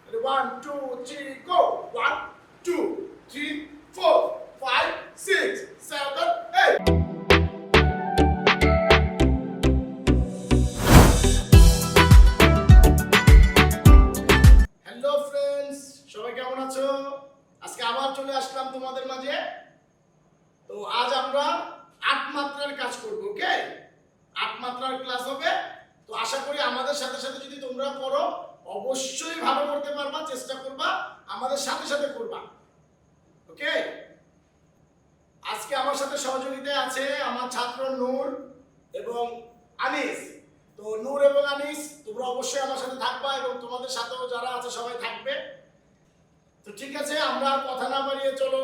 1 2 3 go 1 2 3 4 5 6 7 8 hello friends, সবাই কেমন আছো? আজকে আবার চলে আসলাম তোমাদের মাঝে। তো আজ আমরা 8 মাত্রার কাজ করব। ওকে, 8 মাত্রার ক্লাস হবে। তো আশা করি আমাদের সাথে সাথে যদি তোমরা করো অবশ্যই ভালো করতে পারবা, চেষ্টা করবা, আমাদের সাথে সাথে করবা। ওকে, আজকে আমার সাথে সহযোগিতায় আছে আমার ছাত্র নূর এবং আনিস। তো নূর এবং আনিস, তোমরা অবশ্যই আমার সাথে থাকবা এবং তোমাদের সাথেও যারা আছে সবাই থাকবে। তো ঠিক আছে, আমরা কথা না বাড়িয়ে চলো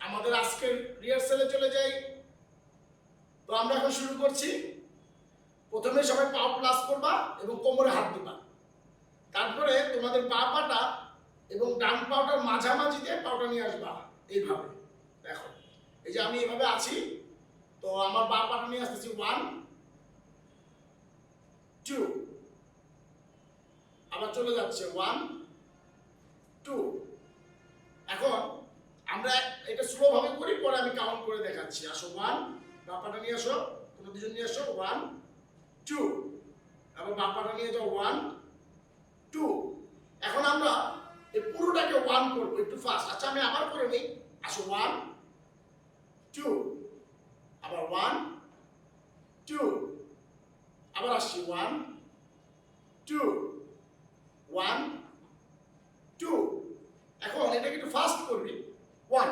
আমাদের আজকের রিহার্সালে চলে যাই। তো আমরা এখন শুরু করছি। প্রথমে সবাই পা প্লাস করবা এবং কোমরে হাত দিবা। তারপরে তোমাদের পা পাটা এবং ডান পাটার মাঝামাঝিতে পাটা নিয়ে আসবা এইভাবে। দেখো, এই যে আমি এইভাবে আছি, তো আমার বা পাটা নিয়ে আসতেছি 1 2, আবার চলে যাচ্ছে 1 2। এখন আমরা এটা স্লো ভাবে করি, পরে আমি কাউন্ট করে দেখাচ্ছি। আসো 1, বা পাটা নিয়ে আসো, তোমরা দুজন নিয়ে আসো 1 2, আবার বা পাটা নিয়ে যাও 1 2। এখন আমরা এই পুরোটাকে 1 করব একটু ফাস্ট। আচ্ছা, আমি আবার করে নেই। আসো 1 2, আবার 1 2, আবার আসছি 1 2 1 2। এখন এটাকে একটু ফাস্ট করবি। 1,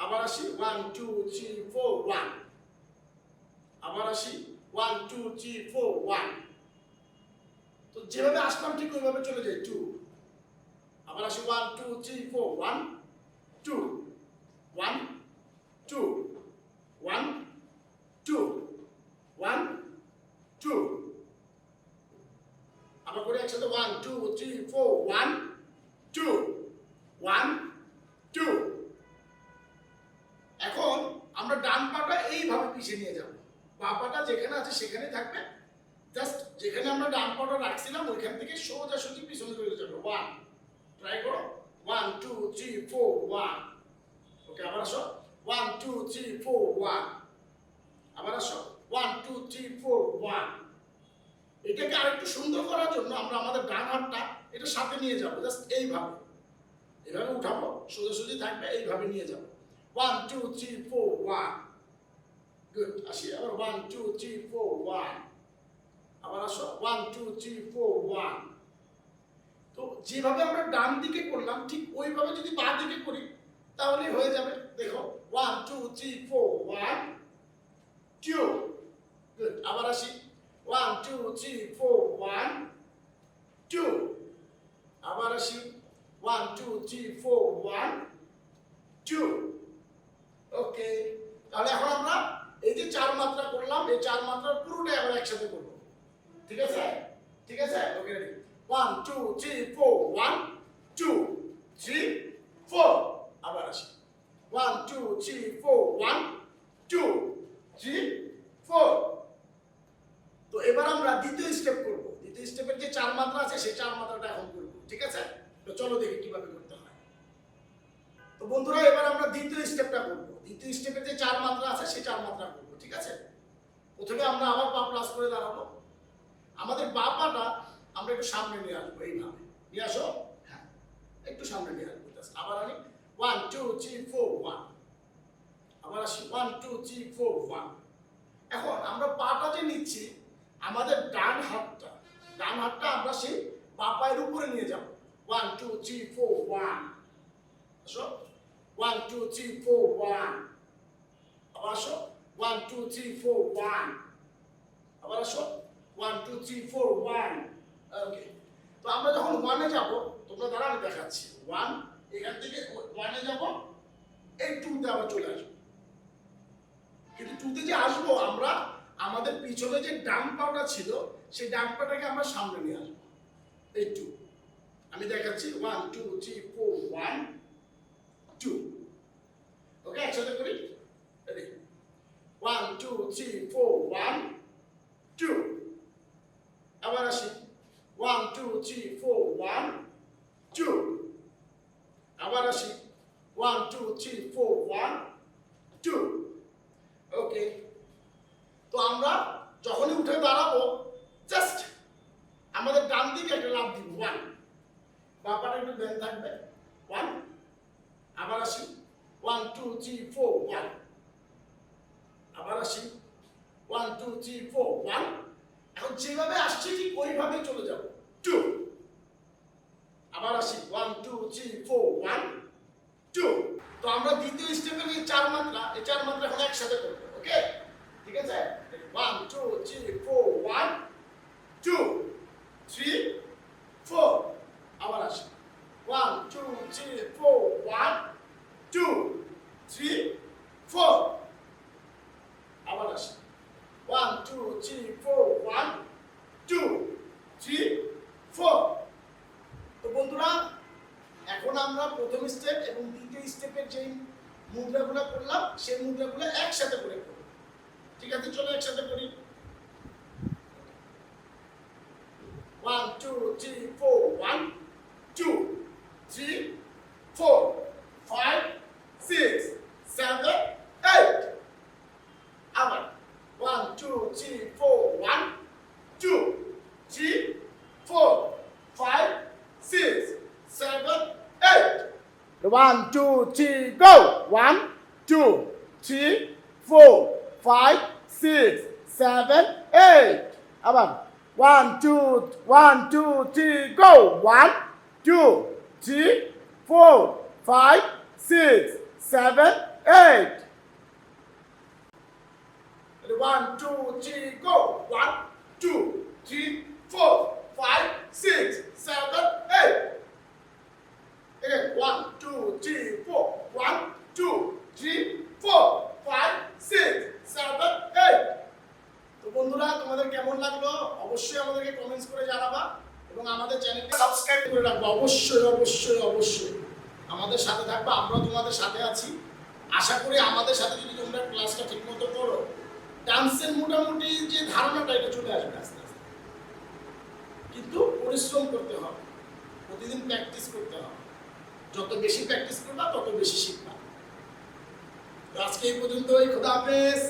আবার আসি 1 2 3 4 1, আবার আসি 1 2 3 4 1। তো যেভাবে আসলাম ঠিক ওইভাবে চলে যাই 2, আবার আসি 1 2 3 4 1 2 1 2 1 2 1 2, আবার করে একসাথে 1 2 3 4 1 2 1 2। এখন আমরা ডান পাটা এইভাবে পিছিয়ে নিয়ে যাব, বাম পাটা যেখানে আছে সেখানে থাকবে। জাস্ট যেখানে আমরা ডান পাটা রাখছিলাম ওইখান থেকে সোজাসুজি পিছনে চলে যাবে। 1, ট্রাই করো 1 2 3 4 1। ওকে, আবার আসো 1 2 3 4 1, আবার আসো 1 2 3 4 1। এটাকে আরেকটু সুন্দর করার জন্য আমরা আমাদের ডান হাতটা এটা সাথে নিয়ে যাব। জাস্ট এইভাবে এভাবে উঠাবো, সোজাসুজি থাকবে, এইভাবে নিয়ে যাব। 1 2 3 4 1। গুড, আসি আবার 1 2 3 4 1, আবার আসো 1 2 3 4 1। তো যেভাবে আমরা ডান দিকে করলাম ঠিক ওইভাবে যদি বাঁ দিকে করি তাহলে হয়ে যাবে। দেখো 1 2 3 4 1 2। গুড, আবার আসি 1 2 3 4 1 2, আবার আসি 1 2 3 4 1 2। ওকে, তাহলে এখন আমরা এই যে 4 মাত্রা করলাম, এই 4 মাত্রার পুরোটাই আবার একসাথে করব। ঠিক আছে? ঠিক আছে? ওকে, রেডি 1 2 3 4 1 2 3 4, আবার আসি 1 2 3 4 1 2 3 4। তো এবার আমরা দ্বিতীয় স্টেপ করব। দ্বিতীয় স্টেপের যে 4 মাত্রা আছে সেই 4 মাত্রাটা এখন করব। ঠিক আছে? তো চলো দেখি কিভাবে করতে হয়। তো বন্ধুরা, এবার আমরা দ্বিতীয় স্টেপটা করব। দ্বিতীয় স্টেপের যে 4 মাত্রা আছে সেই 4 মাত্রা করব। ঠিক আছে? প্রথমে আমরা আবার পা প্লাস করে দাঁড়াবো। আমাদের বা পাটা আমরা একটু সামনে নিয়ে আসবো, এইভাবে নিয়ে আসো। হ্যাঁ, একটু সামনে নিয়ে আসবো। আবার আনি 1 2 3 4 1, আবার আসি 1 2 3 4 1। এখন আমরা পাটা যে নিচ্ছি, আমাদের ডান হাতটা আমরা সেই বা পায়ের উপরে নিয়ে যাব। 1 2 3 4 1, আসো 1 2 3 4 1, আবার আসো 1 2 3 4 1, আবার আসো 1 2 3 4 1। ওকে, তো আমরা যখন 1 এ যাব, তোমরা দ্বারা আমি দেখাচ্ছি। 1, এখান থেকে 1 এ যাব, এই 2 তে আবার চলে আসবো। কিন্তু 2 তে যে আসবো আমরা, আমাদের পিছনে যে ডান পাটা ছিল সেই ডান পাটাকে আমরা সামনে নিয়ে আসবো। এই 2 আমি দেখাচ্ছি 1 2 3 4 1 2। ওকে, একসাথে করি। রেডি 1 2 3 4 1 2, আবার আসি 1 2 3 4 1 2 আবার আসি 1 2 3 4 1 2 ওকে তো আমরা যখনই উঠে দাঁড়াবো জাস্ট আমাদের ডান দিকে একটা লাফ দিব 1 বাঁ পাটা একটু বেঁধে থাকবে 1 আবার আসি 1 2 3 4 1 আবার আসি 1 2 3 4 1 এখন যেভাবে আসছে ঠিক ওইভাবেই চলে যাব 2 আবার আসি 1 2 3 4 1 2 তো আমরা দ্বিতীয় স্টেপের এই চার মাত্রা এখন একসাথে করব ওকে ঠিক আছে 1 2 3 4 1 2 3 4 আবার আসি 1 2 3 4 1 2 3 4 আবার আসি 1 2 3 4 1 2 3 4 তো বন্ধুরা এখন আমরা প্রথম স্টেপ এবং দ্বিতীয় স্টেপের যে মুদ্রাগুলো করলাম সেই মুদ্রাগুলো একসাথে করে করব ঠিক আছে চলো একসাথে করি 1 2 3 4 1 2 3 4 5 6 7 8 আবার 1 2 3 4 1 2 3 4 5 6 7 8 1 2 3 go 1 2 3 4 5 6 7 8 আবার 1 2 3 go 1 2 3 4 5 6 7 8 1 2 3 go 1 2 3 4 5 6 7 8 again 1 2 3 4 1 2 3 4 5 6 7 8 তো বন্ধুরা তোমাদের কেমন লাগলো অবশ্যই আমাদেরকে কমেন্টস করে জানাবা এবং আমাদের চ্যানেলকে সাবস্ক্রাইব করে রাখবা অবশ্যই অবশ্যই অবশ্যই আমাদের সাথে থাকবা আমরা তোমাদের সাথে আছি আশা করি আমাদের সাথে যদি তোমরা ক্লাসটা ঠিকমতো করো ডান্সের মোটামুটি যে ধারণাটা এটা চলে আসবে আস্তে আস্তে কিন্তু পরিশ্রম করতে হবে প্রতিদিন প্র্যাকটিস করতে হবে যত বেশি প্র্যাকটিস করবা তত বেশি শিখবা আজকে এই পর্যন্তই খোদা হাফেজ